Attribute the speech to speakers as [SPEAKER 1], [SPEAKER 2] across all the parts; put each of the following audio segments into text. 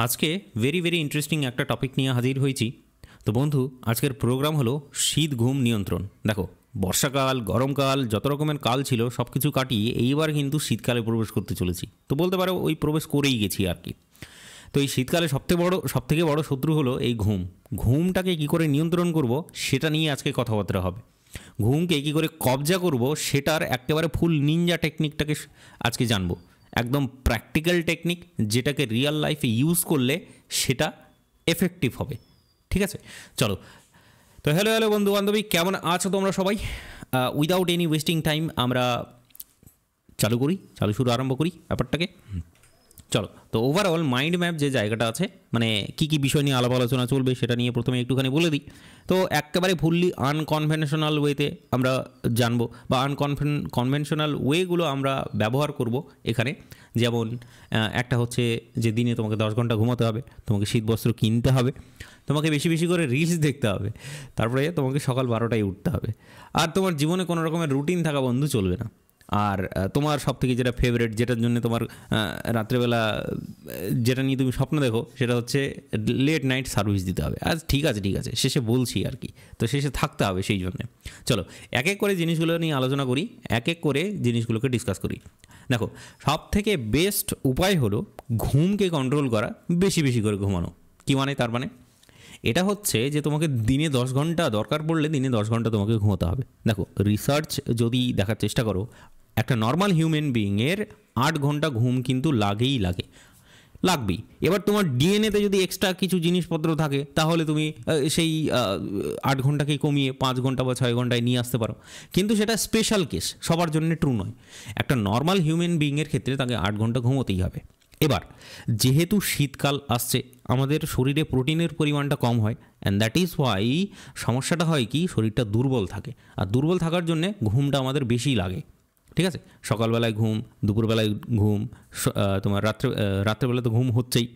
[SPEAKER 1] আজকে very interesting একটা topic নিয়ে হাজির হয়েছি। তো বন্ধু, আজকের প্রোগ্রাম হলো শীত ঘুম নিয়ন্ত্রণ। দেখো, বর্ষাকাল, গরমকাল, যত রকমের কাল ছিল সব কিছু কাটিয়ে এইবার কিন্তু শীতকালে প্রবেশ করতে চলেছি। তো বলতে পারো ওই প্রবেশ করেই গেছি আর কি। তো এই শীতকালে সবথেকে বড় শত্রু হলো এই ঘুম। ঘুমটাকে কী করে নিয়ন্ত্রণ করব সেটা নিয়ে আজকে কথাবার্তা হবে। ঘুমকে কী করে কবজা করব সেটার একেবারে ফুল নিনজা টেকনিকটাকে আজকে জানবো। একদম প্র্যাকটিক্যাল টেকনিক, যেটাকে রিয়েল লাইফে ইউজ করলে সেটা এফেক্টিভ হবে। ঠিক আছে, চলো। তো হ্যালো বন্ধু বান্ধবী, কেমন আছো তোমরা সবাই? উইদাউট এনি ওয়েস্টিং টাইম আমরা শুরু আরম্ভ করি ব্যাপারটাকে। চলো, তো ওভারঅল মাইন্ড ম্যাপ যে জায়গাটা আছে, মানে কী বিষয় নিয়ে আলাপ আলোচনা চলবে সেটা নিয়ে প্রথমে একটুখানি বলে দিই। তো একেবারে ফুললি আনকনভেনশনাল ওয়েতে আমরা জানবো, বা কনভেনশনাল ওয়েগুলো আমরা ব্যবহার করব এখানে। যেমন একটা হচ্ছে যে দিনে তোমাকে 10 ঘন্টা ঘুমাতে হবে, তোমাকে শীতবস্ত্র কিনতে হবে, তোমাকে বেশি করে রিলস দেখতে হবে, তারপরে তোমাকে সকাল 12টায় উঠতে হবে। আর তোমার জীবনে কোনো রকমের রুটিন থাকা বন্ধু চলবে না। আর তোমার সবথেকে যেটা ফেভারিট, যেটার জন্য তোমার রাত্রেবেলা যেটা নিয়ে তুমি স্বপ্ন দেখো, সেটা হচ্ছে লেট নাইট সার্ভিস দিতে হবে। আজ ঠিক আছে, শেষে বলছি আর কি। তো শেষে থাকতে হবে সেই জন্যে। চলো এক এক করে জিনিসগুলো নিয়ে আলোচনা করি, এক এক করে জিনিসগুলোকে ডিসকাস করি। দেখো, সবথেকে বেস্ট উপায় হলো ঘুমকে কন্ট্রোল করা, বেশি করে ঘুমানো। কী মানে? তার মানে এটা হচ্ছে যে তোমাকে দিনে 10 ঘন্টা, দরকার পড়লে দিনে 10 ঘন্টা তোমাকে ঘুমোতে হবে। দেখো, রিসার্চ যদি দেখার চেষ্টা করো, একটা নর্মাল হিউম্যান বিইংয়ের 8 ঘন্টা ঘুম কিন্তু লাগবেই। এবার তোমার ডিএনএতে যদি এক্সট্রা কিছু জিনিসপত্র থাকে, তাহলে তুমি সেই 8 ঘন্টাকেই কমিয়ে 5 ঘন্টা বা 6 ঘন্টায় নিয়ে আসতে পারো। কিন্তু সেটা স্পেশাল কেস, সবার জন্য ট্রু নয়। একটা নর্মাল হিউম্যান বিইংয়ের ক্ষেত্রে তাকে 8 ঘন্টা ঘুমোতেই হবে। এবার যেহেতু শীতকাল আসছে, আমাদের শরীরে প্রোটিনের পরিমাণটা কম হয়, অ্যান্ড দ্যাট ইজ ওয়াই সমস্যাটা হয় কি, শরীরটা দুর্বল থাকে। আর দুর্বল থাকার জন্যে ঘুমটা আমাদের বেশি লাগে। ঠিক আছে, সকালবেলায় ঘুম, দুপুরবেলায় ঘুম, তোমার রাত্রেবেলা তো ঘুম হচ্ছেই।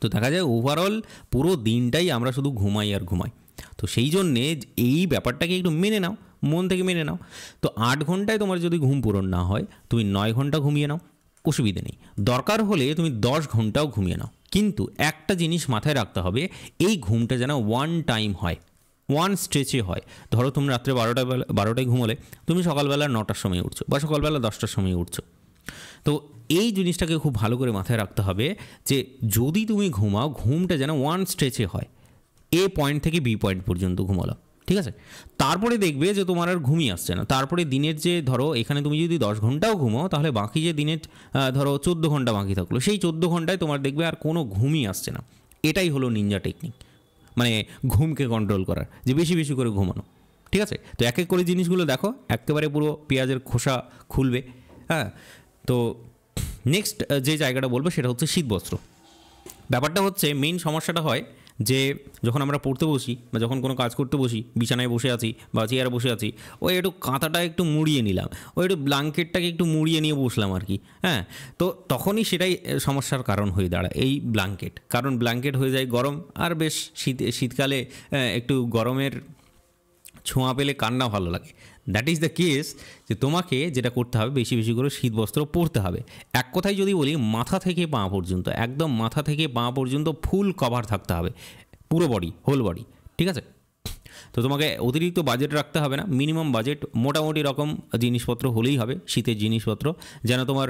[SPEAKER 1] তো দেখা যায় ওভারঅল পুরো দিনটাই আমরা শুধু ঘুমাই আর ঘুমাই। তো সেই জন্যে এই ব্যাপারটাকে একটু মেনে নাও, মন থেকে মেনে নাও। তো 8 ঘন্টায় তোমার যদি ঘুম পূরণ না হয়, তুমি 9 ঘন্টা ঘুমিয়ে নাও, অসুবিধে নেই। দরকার হলে তুমি 10 ঘন্টাও ঘুমিয়ে নাও। কিন্তু একটা জিনিস মাথায় রাখতে হবে, এই ঘুমটা যেন ওয়ান টাইম হয়, ওয়ান স্ট্রেচে হয়। ধরো তুমি রাত্রে 12টায় ঘুমোলে, তুমি সকালবেলা 9টার সময় উঠছো, বা সকালবেলা 10টার সময় উঠছো। তো এই জিনিসটাকে খুব ভালো করে মাথায় রাখতে হবে যে যদি তুমি ঘুমাও, ঘুমটা যেন ওয়ান স্ট্রেচে হয়, এ পয়েন্ট থেকে বি পয়েন্ট পর্যন্ত ঘুমালো। ঠিক আছে, তারপরে দেখবে যে তোমার আর ঘুমিয়ে আসছে না। তারপরে দিনের যে ধরো এখানে তুমি যদি 10 ঘন্টাও ঘুমাও, তাহলে বাকি যে দিনের ধরো 14 ঘন্টা বাকি থাকলো, সেই 14 ঘন্টায় তোমার দেখবে আর কোনো ঘুমই আসছে না। এটাই হলো নিনজা টেকনিক, মানে ঘুমকে কন্ট্রোল করার, যে বেশি করে ঘুমানো। ঠিক আছে, তো এক এক করে জিনিসগুলো দেখো, একেবারে পুরো পেঁয়াজের খোসা খুলবে। হ্যাঁ, তো নেক্সট যে জায়গাটা বলবো সেটা হচ্ছে শীতবস্ত্র। ব্যাপারটা হচ্ছে, মেইন সমস্যাটা হয় যে যখন আমরা পড়তে বসি বা যখন কোনো কাজ করতে বসি, বিছানায় বসে আছি বা চেয়ারে বসে আছি, ওই একটু কাঁথাটা একটু মুড়িয়ে নিলাম, ওই একটু ব্ল্যাঙ্কেটটাকে একটু মুড়িয়ে নিয়ে বসলাম আর কি। হ্যাঁ, তো তখনই সেটাই সমস্যার কারণ হয়ে দাঁড়ায়, এই ব্ল্যাঙ্কেট। কারণ ব্ল্যাঙ্কেট হয়ে যায় গরম, আর বেশ শীতকালে একটু গরমের ছোঁয়া পেলে কান্না ভালো লাগে। দ্যাট ইজ দ্য কেস, যে তোমাকে যেটা করতে হবে, বেশি করে শীতবস্ত্র পরতে হবে। এক কথায় যদি বলি, মাথা থেকে পা পর্যন্ত, একদম মাথা থেকে পা পর্যন্ত ফুল কভার থাকতে হবে, পুরো বডি, হোল বডি। ঠিক আছে, তো তোমাকে অতিরিক্ত বাজেট রাখতে হবে না, মিনিমাম বাজেট মোটামুটি রকম জিনিসপত্র হলেই হবে। শীতের জিনিসপত্র যেন তোমার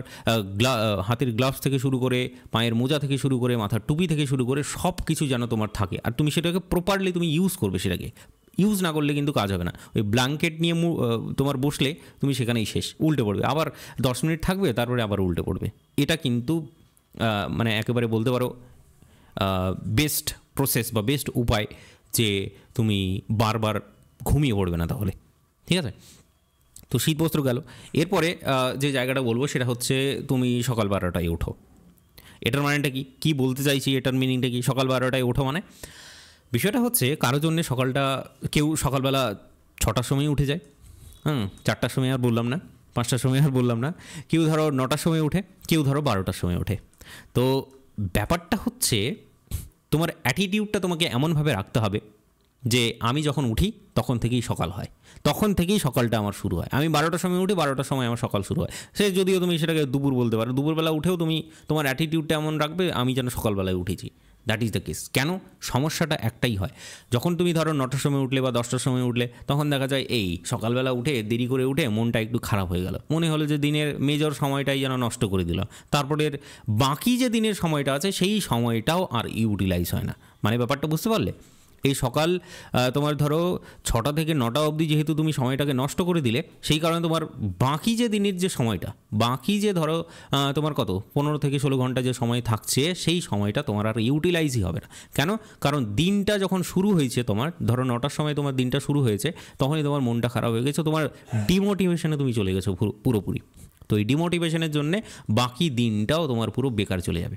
[SPEAKER 1] হাতের গ্লাভস থেকে শুরু করে, পায়ের মোজা থেকে শুরু করে, মাথার টুপি থেকে শুরু করে সব কিছু যেন তোমার থাকে। আর তুমি সেটাকে প্রপারলি তুমি ইউজ করবে। সেটাকে ইউজ না করলে কিন্তু কাজ হবে না। ওই ব্ল্যাঙ্কেট নিয়ে তোমার বসলে তুমি সেখানেই শেষ, উল্টে পড়বে, আবার 10 মিনিট থাকবে, তারপরে আবার উল্টে পড়বে। এটা কিন্তু মানে একেবারে বলতে পারো বেস্ট প্রসেস বা বেস্ট উপায়, যে তুমি বারবার ঘুমিয়ে পড়বে না তাহলে। ঠিক আছে, তো শীতবস্ত্র গেল। এরপরে যে জায়গাটা বলবো সেটা হচ্ছে, তুমি সকাল 12টায় ওঠো। এটার মানেটা কি বলতে চাইছি, এটার মিনিংটা কি? সকাল 12টায় ওঠো মানে বিষয়টা হচ্ছে, কারোর জন্য কেউ সকালবেলা 6টার সময় উঠে যায়, 4টার সময় আর বললাম না, 5টার সময় আর বললাম না, কেউ ধরো 9টার সময় ওঠে, কেউ ধরো 12টার সময় ওঠে। তো ব্যাপারটা হচ্ছে, তোমার অ্যাটিটিউডটা তোমাকে এমনভাবে রাখতে হবে যে আমি যখন উঠি তখন থেকেই সকাল হয়, তখন থেকেই সকালটা আমার শুরু হয়। আমি 12টার সময় উঠি, 12টার সময় আমার সকাল শুরু হয়। সে যদিও তুমি সেটাকে দুপুর বলতে পারো, দুপুরবেলা উঠেও তুমি তোমার অ্যাটিটিউডটা এমন রাখবে আমি যেন সকালবেলায় উঠেছি। That is the case. কেন? সমস্যাটা একটাই হয়, যখন তুমি ধরো 9টার সময় উঠলে বা 10টার সময় উঠলে, তখন দেখা যায় এই সকালবেলা উঠে দেরি করে উঠে মনটা একটু খারাপ হয়ে গেল, মনে হলো যে দিনের মেজর সময়টাই যেন নষ্ট করে দিল। তারপরের বাকি যে দিনের সময়টা আছে সেই সময়টাও আর ইউটিলাইজ হয় না। মানে ব্যাপারটা বুঝতে পারলে? এই সকাল তোমার ধরো 6টা থেকে 9টা অবধি যেহেতু তুমি সময়টাকে নষ্ট করে দিলে, সেই কারণে তোমার বাকি যে দিনের যে সময়টা, বাকি যে ধরো তোমার কত 15 থেকে 16 ঘন্টা যে সময় থাকছে, সেই সময়টা তোমার আর ইউটিলাইজই হবে না। কেন? কারণ দিনটা যখন শুরু হয়েছে, তোমার ধরো 9টার সময় তোমার দিনটা শুরু হয়েছে, তখনই তোমার মনটা খারাপ হয়ে গেছে, তোমার ডিমোটিভেশনে তুমি চলে গেছো পুরোপুরি। তো এই ডিমোটিভেশনের জন্যে বাকি দিনটাও তোমার পুরো বেকার চলে যাবে।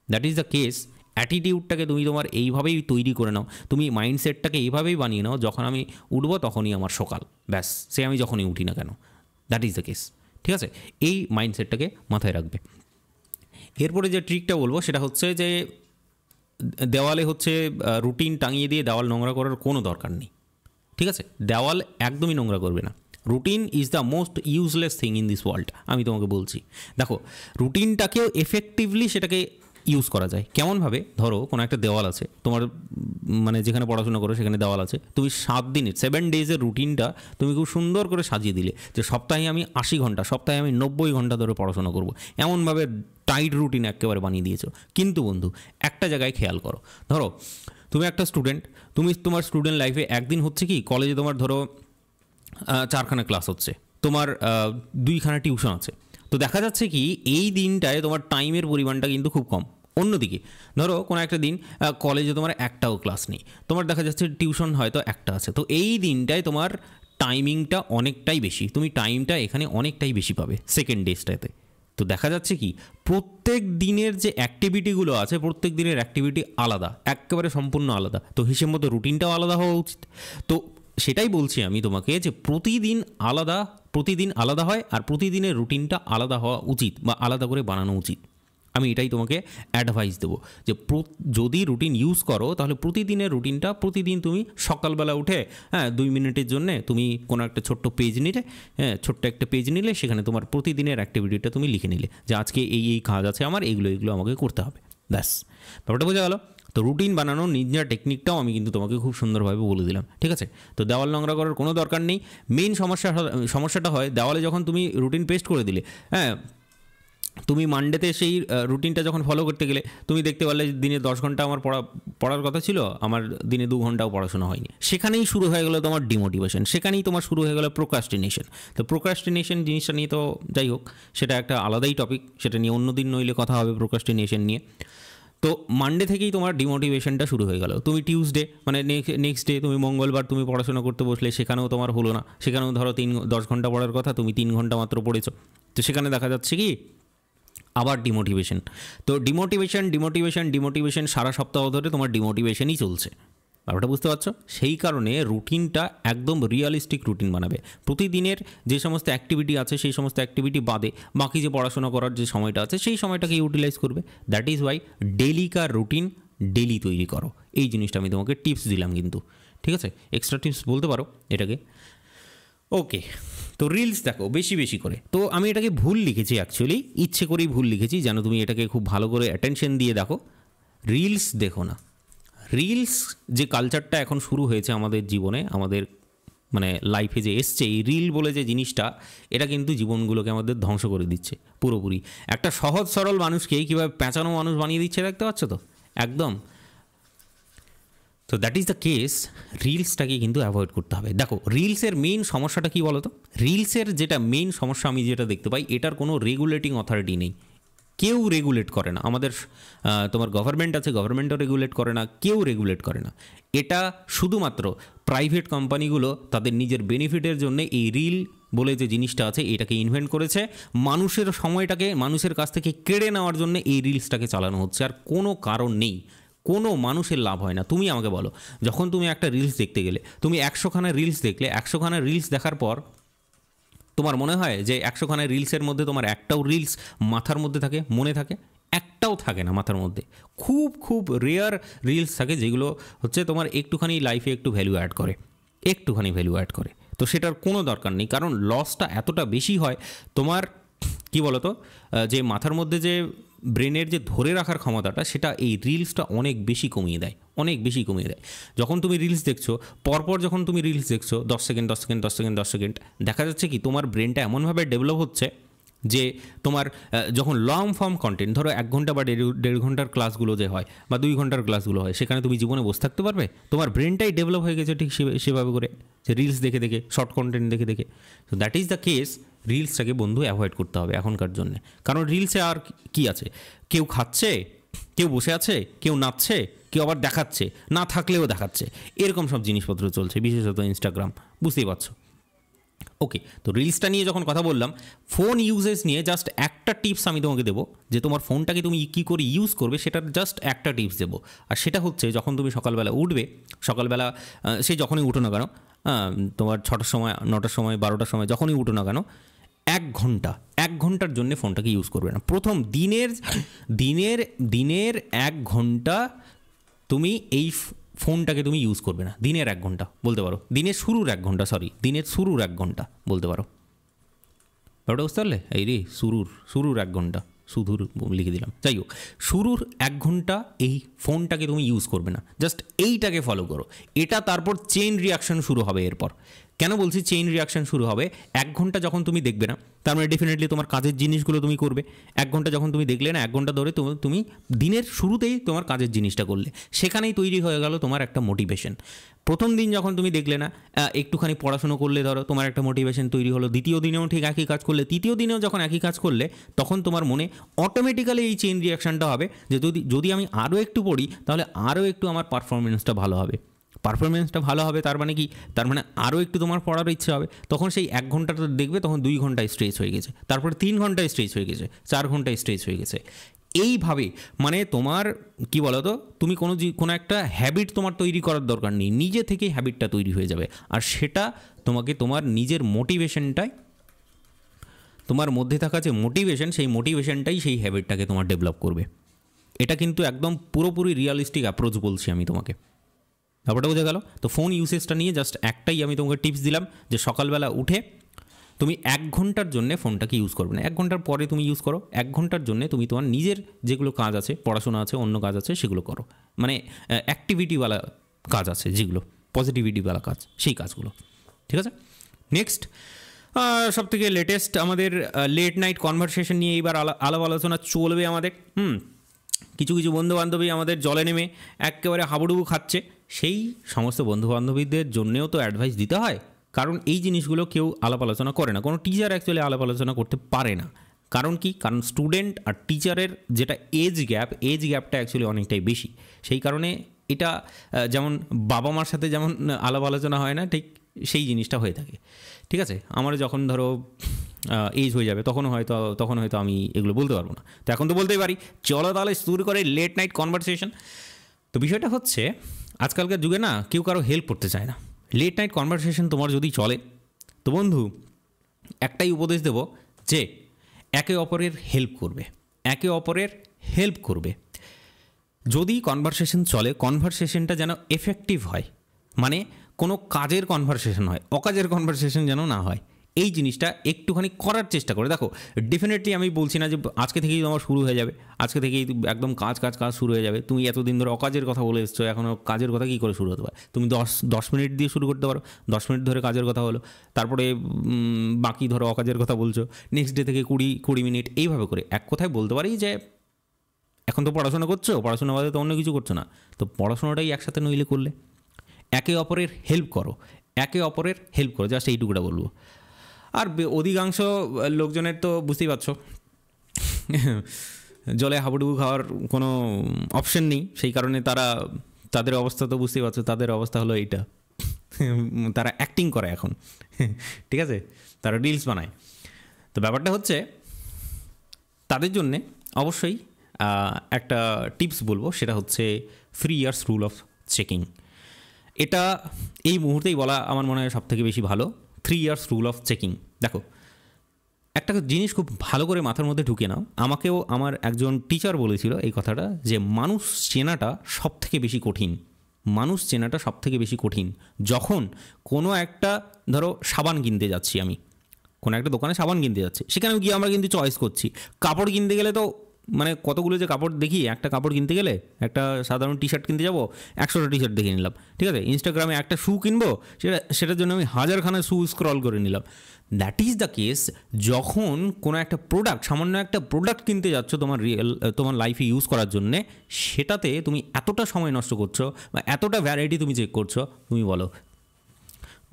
[SPEAKER 1] That is the case. অ্যাটিটিউডটাকে তুমি তোমার এইভাবেই তৈরি করে নাও, তুমি মাইন্ডসেটটাকে এইভাবেই বানিয়ে নাও, যখন আমি উঠবো তখনই আমার সকাল, ব্যাস, সে আমি যখনই উঠি না কেন। That is the case. ঠিক আছে, এই মাইন্ডসেটটাকে মাথায় রাখবে। এরপরে যে ট্রিকটা বলবো সেটা হচ্ছে যে দেওয়ালে হচ্ছে রুটিন টাঙিয়ে দিয়ে দেওয়াল নোংরা করার কোনো দরকার নেই। ঠিক আছে, দেওয়াল একদমই নোংরা করবে না। Routine is the most useless thing in this world, আমি তোমাকে বলছি। দেখো, রুটিনটাকেও এফেক্টিভলি সেটাকে ইউজ করা যায় কেমনভাবে? ধরো কোনো একটা দেওয়াল আছে তোমার, মানে যেখানে পড়াশোনা করো সেখানে দেওয়াল আছে, তুমি 7 ডেজের রুটিনটা তুমি খুব সুন্দর করে সাজিয়ে দিলে যে সপ্তাহে আমি 80 ঘন্টা, সপ্তাহে আমি 90 ঘন্টা ধরে পড়াশোনা করব, এমনভাবে টাইট রুটিন একেবারে বানিয়ে দিয়েছো। কিন্তু বন্ধু, একটা জায়গায় খেয়াল করো, ধরো তুমি একটা স্টুডেন্ট, তুমি তোমার স্টুডেন্ট লাইফে একদিন হচ্ছে কি কলেজে তোমার ধরো 4খানা ক্লাস হচ্ছে, তোমার 2খানা টিউশন আছে। তো দেখা যাচ্ছে কি এই দিনটায় তোমার টাইমের পরিমাণটা কিন্তু খুব কম। অন্যদিকে ধরো কোনো একটা দিন কলেজে তোমার একটাও ক্লাস নেই, তোমার দেখা যাচ্ছে টিউশন হয়তো একটা আছে, তো এই দিনটায় তোমার টাইমিংটা অনেকটাই বেশি, তুমি টাইমটা এখানে অনেকটাই বেশি পাবে সেকেন্ড ডেজটাতে। তো দেখা যাচ্ছে কি প্রত্যেক দিনের যে অ্যাক্টিভিটিগুলো আছে, প্রত্যেক দিনের অ্যাক্টিভিটি আলাদা, একেবারে সম্পূর্ণ আলাদা, তো হিসেব মতো রুটিনটাও আলাদা হওয়া উচিত। তো সেটাই বলছি আমি তোমাকে যে প্রতিদিন আলাদা হয়, আর প্রতিদিনের রুটিনটা আলাদা হওয়া উচিত বা আলাদা করে বানানো উচিত। আমি এটাই তোমাকে অ্যাডভাইস দেবো যে যদি রুটিন ইউজ করো তাহলে প্রতিদিনের রুটিনটা প্রতিদিন তুমি সকালবেলা উঠে 2 মিনিটের জন্যে তুমি কোনো একটা ছোট্ট পেজ নিলে, ছোট্ট একটা পেজ নিলে, সেখানে তোমার প্রতিদিনের অ্যাক্টিভিটিটা তুমি লিখে নিলে যে আজকে এই কাজ আছে আমার, এগুলো আমাকে করতে হবে, ব্যাস, ব্যাপারটা বোঝা গেল। তো রুটিন বানানোর নিনজা টেকনিকটাও আমি কিন্তু তোমাকে খুব সুন্দরভাবে বলে দিলাম। ঠিক আছে, তো দেওয়াল নোংরা করার কোনো দরকার নেই। মেইন সমস্যাটা হয় দেওয়ালে যখন তুমি রুটিন পেস্ট করে দিলে, তুমি মানডেতে সেই রুটিনটা যখন ফলো করতে গেলে তুমি দেখতে পারলে দিনে 10 ঘন্টা আমার পড়ার কথা ছিল, আমার দিনে 2 ঘন্টাও পড়াশোনা হয়নি। সেখানেই শুরু হয়ে গেলো তোমার ডিমোটিভেশন, সেখানেই তোমার শুরু হয়ে গেলো প্রোক্রাস্টিনেশন। তো প্রোক্রাস্টিনেশন জিনিসটা নিয়ে তো যাই হোক, সেটা একটা আলাদাই টপিক, সেটা নিয়ে অন্য দিন নইলে কথা হবে প্রোক্রাস্টিনেশন নিয়ে। তো মানডে থেকেই তোমার ডিমোটিভেশনটা শুরু হয়ে গেল। তুমি টিউসডে মানে নেক্সট ডে তুমি মঙ্গলবার তুমি পড়াশোনা করতে বসলে, সেখানেও তোমার হলো না, সেখানেও ধরো 10 ঘন্টা পড়ার কথা, তুমি 3 ঘন্টা মাত্র পড়েছো। তো সেখানে দেখা যাচ্ছে কি আবার ডিমোটিভেশন। তো ডিমোটিভেশন সারা সপ্তাহ ধরে তোমার ডিমোটিভেশনই চলছে, ব্যাপারটা বুঝতে পারছো? সেই কারণে রুটিনটা একদম রিয়ালিস্টিক রুটিন বানাবে। প্রতিদিনের যে সমস্ত অ্যাক্টিভিটি আছে সেই সমস্ত অ্যাক্টিভিটি বাদে বাকি যে পড়াশোনা করার যে সময়টা আছে সেই সময়টাকে ইউটিলাইজ করবে। দ্যাট ইজ ওয়াই ডেলিকার রুটিন ডেলি তৈরি করো। এই জিনিসটা আমি তোমাকে টিপস দিলাম কিন্তু, ঠিক আছে, এক্সট্রা টিপস বলতে পারো এটাকে। ওকে, তো রিলস দেখো বেশি করে। তো আমি এটাকে ভুল লিখেছি, অ্যাকচুয়ালি ইচ্ছে করেই ভুল লিখেছি, যেন তুমি এটাকে খুব ভালো করে অ্যাটেনশন দিয়ে দেখো। রিলস দেখো না। রিলস যে কালচারটা এখন শুরু হয়েছে আমাদের জীবনে, আমাদের মানে লাইফে যে এসছে, এই রিল বলে যে জিনিসটা, এটা কিন্তু জীবনগুলোকে আমাদের ধ্বংস করে দিচ্ছে পুরোপুরি। একটা সহজ সরল মানুষকে কীভাবে প্যাঁচানো মানুষ বানিয়ে দিচ্ছে দেখতে পাচ্ছ তো একদম। তো দ্যাট ইজ দ্য কেস, রিলসটাকে কিন্তু অ্যাভয়েড করতে হবে। দেখো রিলসের মেইন সমস্যাটা কী বলো তো? রিলসের যেটা মেইন সমস্যা আমি যেটা দেখতে পাই, এটার কোনো রেগুলেটিং অথরিটি নেই, কেউ রেগুলেট করে না। আমাদের তোমার গভর্নমেন্ট আছে, গভর্নমেন্টও রেগুলেট করে না, কেউ রেগুলেট করে না। এটা শুধুমাত্র প্রাইভেট কোম্পানিগুলো তাদের নিজের বেনিফিটের জন্য এই রিল বলে যে জিনিসটা আছে এটাকে ইনভেন্ট করেছে, মানুষের সময়টাকে মানুষের কাছ থেকে কেড়ে নেওয়ার জন্য এই রিলসটাকে চালানো হচ্ছে। আর কোনো কারণ নেই, কোনো মানুষের লাভ হয় না। তুমি আমাকে বলো, যখন তুমি একটা রিলস দেখতে গেলে, তুমি 100খানা রিলস দেখলে, 100খানা রিলস দেখার পর তোমার মনে হয় যে 100খানা রিলসের মধ্যে তোমার একটাও রিলস মাথার মধ্যে থাকে, মনে থাকে? একটাও থাকে না মাথার মধ্যে। খুব খুব রেয়ার রিলস থাকে যেগুলো হচ্ছে তোমার একটুখানি লাইফে একটু ভ্যালু অ্যাড করে, একটুখানি ভ্যালু অ্যাড করে। তো সেটার কোনো দরকার নেই, কারণ লসটা এতটা বেশি হয় তোমার, কি বলো তো, যে মাথার মধ্যে যে ব্রেনের যে ধরে রাখার ক্ষমতাটা, সেটা এই রিলসটা অনেক বেশি কমিয়ে দেয়, অনেক বেশি কমিয়ে দেয়। যখন তুমি রিলস দেখছো, পরপর যখন তুমি রিলস দেখছো 10 সেকেন্ড 10 সেকেন্ড 10 সেকেন্ড 10 সেকেন্ড, দেখা যাচ্ছে কি তোমার ব্রেনটা এমনভাবে ডেভেলপ হচ্ছে যে তোমার যখন লং ফর্ম কন্টেন্ট, ধরো 1 ঘন্টা বা 1.5 ঘন্টার ক্লাসগুলো যে হয় বা 2 ঘন্টার ক্লাসগুলো হয়, সেখানে তুমি জীবনে বসে থাকতে পারবে? তোমার ব্রেনটাই ডেভেলপ হয়ে গেছে ঠিক সেভাবে করে, যে রিলস দেখে দেখে, শর্ট কন্টেন্ট দেখে দেখে। তো দ্যাট ইজ দ্য কেস। রিলসটাকে বন্ধু অ্যাভয়েড করতে হবে এখনকার জন্য। কারণ রিলসে আর কি আছে? কেউ খাচ্ছে, কেউ বসে আছে, কেউ নাচছে, কেউ আবার দেখাচ্ছে, না থাকলেও দেখাচ্ছে, এরকম সব জিনিসপত্র চলছে, বিশেষত ইনস্টাগ্রাম, বুঝতেই পারছো। ওকে, তো রিলসটা নিয়ে যখন কথা বললাম, ফোন ইউজেস নিয়ে জাস্ট একটা টিপস আমি তোমাকে দেবো, যে তোমার ফোনটাকে তুমি কী করে ইউজ করবে সেটার জাস্ট একটা টিপস দেবো। আর সেটা হচ্ছে, যখন তুমি সকালবেলা উঠবে, সকালবেলা সে যখনই উঠো না কেন, তোমার 6টার সময়, 9টার সময়, 12টার সময়, যখনই উঠো না কেন, 1 ঘন্টার জন্য ফোনটাকে ইউজ করবে না। প্রথম দিনের 1 ঘন্টা তুমি এই ফোনটাকে তুমি ইউজ করবে না। দিনের 1 ঘন্টা বলতে পারো, দিনের শুরুর 1 ঘন্টা, দিনের শুরুর 1 ঘন্টা বলতে পারো। ব্যাপারটা বুঝতে পারলে? এই রে, শুরুর 1 ঘন্টা, শুধুর লিখে দিলাম, যাই হোক, শুরুর 1 ঘন্টা এই ফোনটাকে তুমি ইউজ করবে না, জাস্ট এইটাকে ফলো করো। এটা তারপর চেইন রিয়াকশন শুরু হবে এরপর। কেন বলছি চেইন রিয়াকশন শুরু হবে? 1 ঘন্টা যখন তুমি দেখবে না, তার মানে ডেফিনেটলি তোমার কাজের জিনিসগুলো তুমি করবে। 1 ঘন্টা যখন তুমি দেখলে না, 1 ঘন্টা ধরে তুমি দিনের শুরুতেই তোমার কাজের জিনিসটা করলে, সেখানেই তৈরি হয়ে গেল তোমার একটা মোটিভেশন। প্রথম দিন যখন তুমি দেখলে না, একটুখানি পড়াশুনো করলে, ধরো তোমার একটা মোটিভেশন তৈরি হলো। দ্বিতীয় দিনেও ঠিক একই কাজ করলে, তৃতীয় দিনেও যখন একই কাজ করলে, তখন তোমার মনে অটোমেটিক্যালি এই চেইন রিয়াকশানটা হবে যে যদি আমি আরও একটু পড়ি, তাহলে আরও একটু আমার পারফরমেন্সটা ভালো হবে। তার মানে কি? তার মানে আরও একটু তোমার পড়ার ইচ্ছে হবে। তখন সেই 1 ঘন্টাটা দেখবে, তখন 2 ঘন্টায় স্ট্রেচ হয়ে গেছে, তারপরে 3 ঘন্টায় স্ট্রেচ হয়ে গেছে, 4 ঘন্টায় স্ট্রেচ হয়ে গেছে। এইভাবে মানে তোমার কি বলো তো, তুমি কোনো একটা হ্যাবিট তোমার তৈরি করার দরকার নেই, নিজে থেকেই হ্যাবিটটা তৈরি হয়ে যাবে। আর সেটা তোমাকে তোমার নিজের মোটিভেশনটাই, তোমার মধ্যে থাকা যে মোটিভেশন, সেই মোটিভেশনটাই সেই হ্যাবিটটাকে তোমার ডেভেলপ করবে। এটা কিন্তু একদম পুরোপুরি রিয়ালিস্টিক অ্যাপ্রোচ বলছি আমি তোমাকে। ব্যাপারটা বোঝা গেল? তো ফোন ইউসেজটা নিয়ে জাস্ট একটাই আমি তোমাকে টিপস দিলাম, যে সকালবেলা উঠে তুমি 1 ঘন্টার জন্য ফোনটাকে ইউজ করবে না। 1 ঘন্টার পরে তুমি ইউজ করো, 1 ঘন্টার জন্য তুমি তোমার নিজের যেগুলো কাজ আছে, পড়াশোনা আছে, অন্য কাজ আছে, সেগুলো করো। মানে অ্যাক্টিভিটিওয়ালা কাজ আছে যেগুলো, পজিটিভিটিওয়ালা কাজ, সেই কাজগুলো। ঠিক আছে? নেক্সট, সবথেকে লেটেস্ট আমাদের লেট নাইট কনভারসেশন নিয়ে এইবার আলাপ আলোচনা চলবে আমাদের। কিছু কিছু বন্ধুবান্ধবী আমাদের জলে নেমে একেবারে হাবুডুবু খাচ্ছে, সেই সমস্ত বন্ধুবান্ধবীদের জন্যেও তো অ্যাডভাইস দিতে হয়। কারণ এই জিনিসগুলো কেউ আলাপ আলোচনা করে না, কোনো টিচার অ্যাকচুয়ালি আলাপ আলোচনা করতে পারে না। কারণ কি? কারণ স্টুডেন্ট আর টিচারের যেটা এজ গ্যাপটা অ্যাকচুয়ালি অনেকটাই বেশি। সেই কারণে এটা যেমন বাবা মার সাথে যেমন আলাপ আলোচনা হয় না, ঠিক সেই জিনিসটা হয়ে থাকে। ঠিক আছে? আমার যখন ধরো এজ হয়ে যাবে, তখন হয়তো আমি এগুলো বলতে পারবো না। তো এখন তো বলতেই পারি। চলো তাহলে শুরু করে লেট নাইট কনভারসেশন। তো বিষয়টা হচ্ছে, আজকালকার যুগে না কেউ কারো হেল্প করতে চায় না। লেট নাইট কনভারসেশন তোমার যদি চলে, তো বন্ধু একটাই উপদেশ দেব, যে একে অপরের হেল্প করবে। যদি কনভারসেশন চলে, কনভারসেশনটা যেন এফেক্টিভ হয়, মানে কোনো কাজের কনভারসেশন হয়, অকাজের কনভারসেশন যেন না হয়। এই জিনিসটা একটুখানি করার চেষ্টা করে দেখো। ডেফিনেটলি আমি বলছি না যে আজকে থেকেই তোমার শুরু হয়ে যাবে, আজকে থেকেই একদম কাজ শুরু হয়ে যাবে। তুমি এতদিন ধরে অকাজের কথা বলে এসছো, এখনও কাজের কথা কী করে শুরু হতে পারে? তুমি 10 মিনিট দিয়ে শুরু করতে পারো। 10 মিনিট ধরে কাজের কথা হলো, তারপরে বাকি ধরো অকাজের কথা বলছো, নেক্সট ডে থেকে 20 মিনিট, এইভাবে করে এক কথায় বলতে পারি যে এখন তো পড়াশোনা করছো, পড়াশোনা বাদে তো অন্য কিছু করছো না, তো পড়াশোনাটাই একসাথে নইলে করলে। একে অপরের হেল্প করো, জাস্ট এইটুকুটা বলবো। আর অধিকাংশ লোকজনের তো বুঝতেই পারছো, জলে হাবুডুবু খাওয়ার কোনো অপশন নেই। সেই কারণে তাদের অবস্থা তো বুঝতেই পারছো, তাদের অবস্থা হলো এইটা। তারা অ্যাক্টিং করে এখন, ঠিক আছে? তারা রিলস বানায়। তো ব্যাপারটা হচ্ছে, তাদের জন্যে অবশ্যই একটা টিপস বলবো, সেটা হচ্ছে 3 ইয়ার্স রুল অফ চেকিং। এটা এই মুহূর্তেই বলা আমার মনে হয় সবথেকে বেশি ভালো। 3 ইয়ার্স রুল অফ চেকিং। দেখো, একটা জিনিস খুব ভালো করে মাথার মধ্যে ঢুকে নাও, আমাকেও আমার একজন টিচার বলেছিল এই কথাটা, যে মানুষ চেনাটা সবথেকে বেশি কঠিন। মানুষ চেনাটা সবথেকে বেশি কঠিন যখন কোনো একটা, ধরো সাবান কিনতে যাচ্ছি আমি, কোনো একটা দোকানে সাবান কিনতে যাচ্ছি, সেখানে গিয়ে আমরা কিন্তু চয়েস করছি। কাপড় কিনতে গেলে তো মানে কতগুলো যে কাপড় দেখি, একটা কাপড় কিনতে গেলে, একটা সাধারণ টি শার্ট কিনতে যাবো, 100টা টি শার্ট দেখে নিলাম, ঠিক আছে। ইনস্টাগ্রামে একটা শু কিনবো, সেটার জন্য আমি হাজারখানা শু স্ক্রল করে নিলাম। দ্যাট ইজ দ্য কেস যখন কোনো একটা প্রোডাক্ট, সামান্য একটা প্রোডাক্ট কিনতে যাচ্ছ তোমার লাইফে ইউজ করার জন্যে, সেটাতে তুমি এতটা সময় নষ্ট করছো বা এতটা ভ্যারাইটি তুমি চেক করছো। তুমি বলো,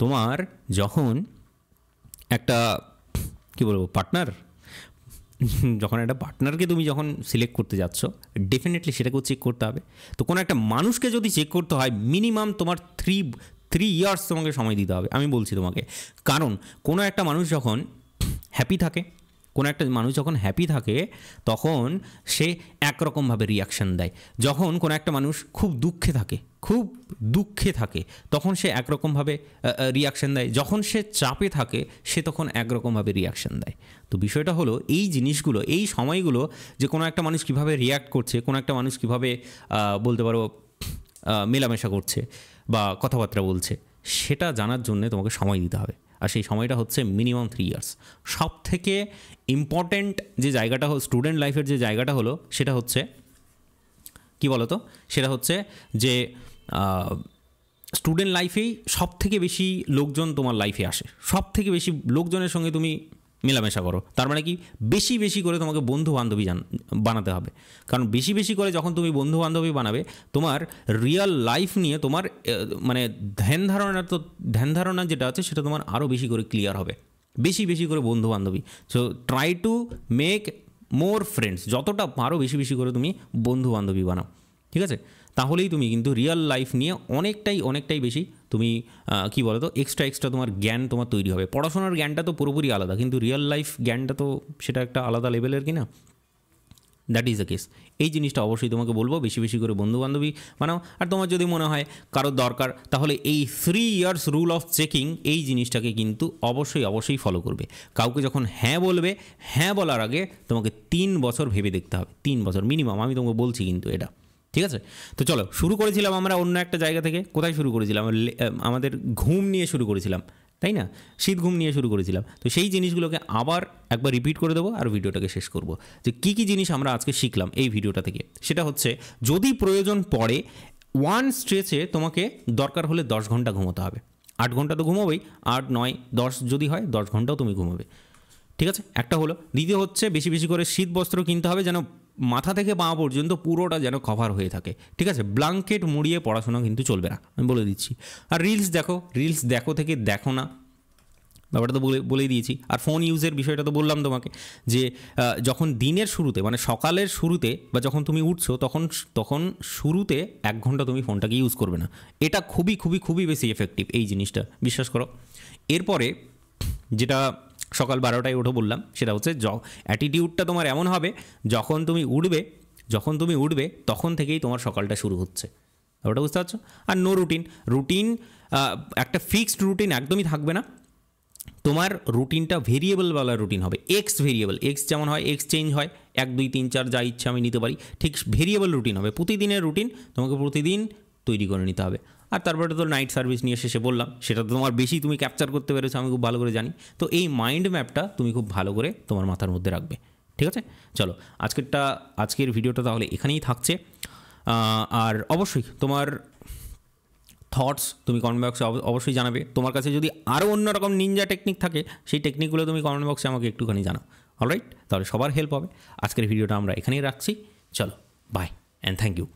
[SPEAKER 1] তোমার যখন একটা কী বলবো পার্টনার, যখন একটা পার্টনারকে তুমি যখন সিলেক্ট করতে যাচ্ছ, ডেফিনেটলি সেটাকেও চেক করতে হবে। তো কোনো একটা মানুষকে যদি চেক করতে হয়, মিনিমাম তোমার থ্রি ইয়ার্স তোমাকে সময় দিতে হবে, আমি বলছি তোমাকে। কারণ কোনো একটা মানুষ যখন হ্যাপি থাকে, তখন সে একরকমভাবে রিয়াকশান দেয়। যখন কোনো একটা মানুষ খুব দুঃখে থাকে তখন সে একরকমভাবে রিয়াকশান দেয়। যখন সে চাপে থাকে সে তখন একরকমভাবে রিয়াকশান দেয়। তো বিষয়টা হলো এই জিনিসগুলো, এই সময়গুলো, যে কোনো একটা মানুষ কীভাবে রিয়াক্ট করছে, কোনো একটা মানুষ কীভাবে বলতে পারো মেলামেশা করছে বা কথাবার্তা বলছে, সেটা জানার জন্যে তোমাকে সময় দিতে হবে। আর সেই সময়টা হচ্ছে মিনিমাম 3 ইয়ার্স। সব থেকে ইম্পর্ট্যান্ট যে জায়গাটা হলো স্টুডেন্ট লাইফের, যে জায়গাটা হলো সেটা হচ্ছে কী বলো তো, সেটা হচ্ছে যে স্টুডেন্ট লাইফেই সব থেকে বেশি লোকজন তোমার লাইফে আসে, সব থেকে বেশি লোকজনের সঙ্গে তুমি মেলামেশা করো। তার মানে কি, বেশি করে তোমাকে বন্ধু বান্ধবী বানাতে হবে। কারণ বেশি করে যখন তুমি বন্ধু বান্ধবী বানাবে, তোমার রিয়েল লাইফ নিয়ে তোমার মানে ধ্যান ধারণা যেটা আছে সেটা তোমার আরও বেশি করে ক্লিয়ার হবে। বেশি করে বন্ধু বান্ধবী। So try to make more friends, যতটা পারো বেশি করে তুমি বন্ধু বান্ধবী বানাও, ঠিক আছে। তাহলেই তুমি কিন্তু রিয়েল লাইফ নিয়ে অনেকটাই বেশি তুমি কী বলো তো, এক্সট্রা তোমার জ্ঞান তোমার তৈরি হবে। পড়াশোনার জ্ঞানটা তো পুরোপুরি আলাদা, কিন্তু রিয়েল লাইফ জ্ঞানটা তো সেটা একটা আলাদা লেভেলের, কি না? That is the case. এই জিনিসটা অবশ্যই তোমাকে বলবো, বেশি করে বন্ধুবান্ধবী বানাও। আর তোমার যদি মনে হয় কারোর দরকার, তাহলে এই 3 ইয়ার্স রুল অফ চেকিং, এই জিনিসটাকে কিন্তু অবশ্যই ফলো করবে। কাউকে যখন হ্যাঁ বলবে, হ্যাঁ বলার আগে তোমাকে 3 বছর ভেবে দেখতে হবে, 3 বছর মিনিমাম, আমি তোমাকে বলছি কিন্তু এটা, ঠিক আছে। তো চলো, শুরু করেছিলাম আমরা অন্য একটা জায়গা থেকে। কোথায় শুরু করেছিলাম? আমাদের ঘুম নিয়ে শুরু করেছিলাম, তাই না? শীত ঘুম নিয়ে শুরু করেছিলাম। তো সেই জিনিসগুলোকে আবার একবার রিপিট করে দেবো আর ভিডিওটাকে শেষ করব। যে কী জিনিস আমরা আজকে শিখলাম এই ভিডিওটা থেকে, সেটা হচ্ছে, যদি প্রয়োজন পড়ে ওয়ান স্ট্রেচে তোমাকে দরকার হলে 10 ঘন্টা ঘুমোতে হবে। 8 ঘন্টা তো ঘুমোবেই, 8, 9, 10 যদি হয় 10 ঘন্টাও তুমি ঘুমোবে, ঠিক আছে। একটা হলো। দ্বিতীয় হচ্ছে, বেশি করে শীত বস্ত্র কিনতে হবে, যেন মাথা থেকে পা পর্যন্ত পুরোটা যেন কভার হয়ে থাকে, ঠিক আছে। ব্ল্যাঙ্কেট মুড়িয়ে পড়াশোনা কিন্তু চলবে না, আমি বলে দিচ্ছি। আর রিলস দেখো থেকে দেখো না, ব্যাপারটা তো বলেই দিয়েছি। আর ফোন ইউজের বিষয়টা তো বললাম তোমাকে, যে যখন দিনের শুরুতে, মানে সকালের শুরুতে বা যখন তুমি উঠছো, তখন শুরুতে 1 ঘন্টা তুমি ফোনটাকে ইউজ করবে না। এটা খুবই বেশি এফেক্টিভ এই জিনিসটা, বিশ্বাস করো। এরপরে যেটা সকাল 12টায় ওঠো বললাম, সেটা হচ্ছে অ্যাটিটিউডটা তোমার এমন হবে, যখন তুমি উঠবে তখন থেকেই তোমার সকালটা শুরু হচ্ছে। ওটা বুঝতে পারছো? আর নো রুটিন, একটা ফিক্সড রুটিন একদমই থাকবে না। তোমার রুটিনটা ভেরিয়েবলওয়ালা রুটিন হবে। ভেরিয়েবল, যেমন হয়, চেঞ্জ হয়, 1, 2, 3, 4 যা ইচ্ছা আমি নিতে পারি, ঠিক ভেরিয়েবল রুটিন হবে। প্রতিদিনের রুটিন তোমাকে প্রতিদিন তৈরি করে নিতে হবে। আর তারপরে তো নাইট সার্ভিস নিয়ে শেষে বললাম, সেটা তো তোমার বেশি তুমি ক্যাপচার করতে পেরেছো, আমি খুব ভালো করে জানি। তো এই মাইন্ড ম্যাপটা তুমি খুব ভালো করে তোমার মাথার মধ্যে রাখবে, ঠিক আছে। চলো, আজকের ভিডিওটা তাহলে এখানেই থাকছে। আর অবশ্যই তোমার থটস তুমি কমেন্ট বক্সে অবশ্যই জানাবে। তোমার কাছে যদি আরও অন্যরকম নিনজা টেকনিক থাকে, সেই টেকনিকগুলো তুমি কমেন্ট বক্সে আমাকে একটুখানি জানাও। অলরাইট, তাহলে সবার হেল্প হবে। আজকের ভিডিওটা আমরা এখানেই রাখছি। চলো, বাই অ্যান্ড থ্যাংক ইউ।